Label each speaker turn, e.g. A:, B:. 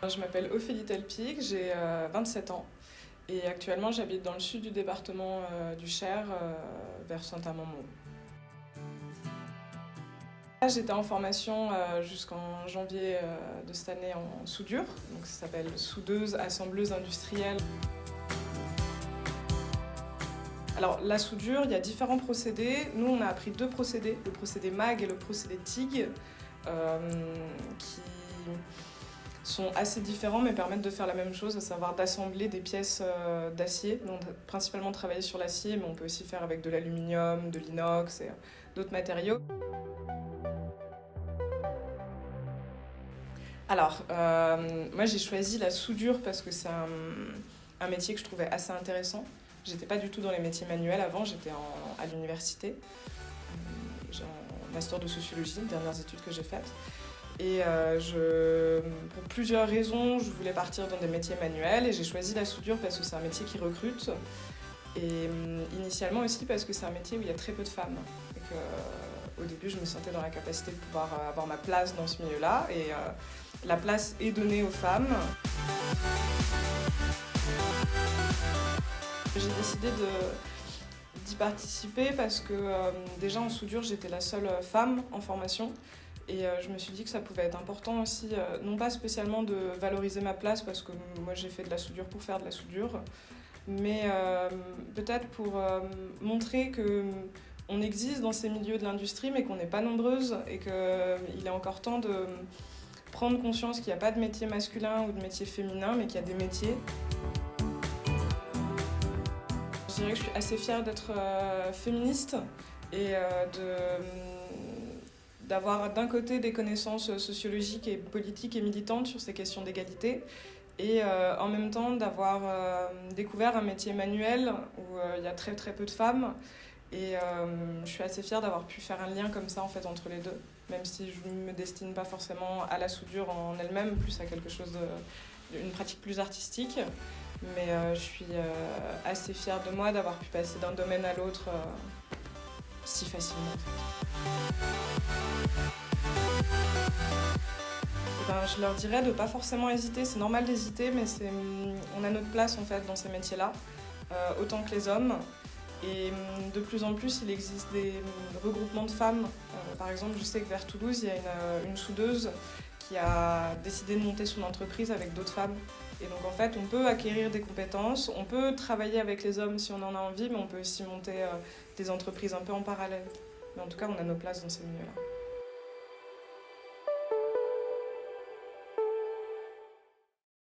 A: Je m'appelle Ophélie Telpic, j'ai 27 ans et actuellement j'habite dans le sud du département du Cher, vers Saint-Amand-Monts. J'étais en formation jusqu'en janvier de cette année en soudure, donc ça s'appelle soudeuse, assembleuse industrielle. Alors la soudure, il y a différents procédés. Nous on a appris deux procédés, le procédé MAG et le procédé TIG, qui sont assez différents mais permettent de faire la même chose, à savoir d'assembler des pièces d'acier. On a principalement travaillé sur l'acier, mais on peut aussi faire avec de l'aluminium, de l'inox et d'autres matériaux. Alors, moi j'ai choisi la soudure parce que c'est un métier que je trouvais assez intéressant. J'étais pas du tout dans les métiers manuels avant, j'étais à l'université. J'ai un master de sociologie, les dernières études que j'ai faites. Et pour plusieurs raisons, je voulais partir dans des métiers manuels et j'ai choisi la soudure parce que c'est un métier qui recrute. Et initialement aussi parce que c'est un métier où il y a très peu de femmes. Et que, au début, je me sentais dans la capacité de pouvoir avoir ma place dans ce milieu-là. Et la place est donnée aux femmes. J'ai décidé d'y participer parce que déjà en soudure, j'étais la seule femme en formation. Et je me suis dit que ça pouvait être important aussi, non pas spécialement de valoriser ma place parce que moi j'ai fait de la soudure pour faire de la soudure, mais peut-être pour montrer qu'on existe dans ces milieux de l'industrie mais qu'on n'est pas nombreuses et qu'il est encore temps de prendre conscience qu'il n'y a pas de métier masculin ou de métier féminin mais qu'il y a des métiers. Je dirais que je suis assez fière d'être féministe et d'avoir d'un côté des connaissances sociologiques et politiques et militantes sur ces questions d'égalité et en même temps d'avoir découvert un métier manuel où il y a très très peu de femmes et je suis assez fière d'avoir pu faire un lien comme ça en fait entre les deux, même si je ne me destine pas forcément à la soudure en elle-même, plus à quelque chose une pratique plus artistique, mais je suis assez fière de moi d'avoir pu passer d'un domaine à l'autre si facilement en fait. Je leur dirais de ne pas forcément hésiter, c'est normal d'hésiter, mais on a notre place en fait dans ces métiers-là, autant que les hommes. Et de plus en plus, il existe des regroupements de femmes. Par exemple, je sais que vers Toulouse, il y a une soudeuse qui a décidé de monter son entreprise avec d'autres femmes. Et donc en fait, on peut acquérir des compétences, on peut travailler avec les hommes si on en a envie, mais on peut aussi monter des entreprises un peu en parallèle. Mais en tout cas, on a nos places dans ces milieux-là.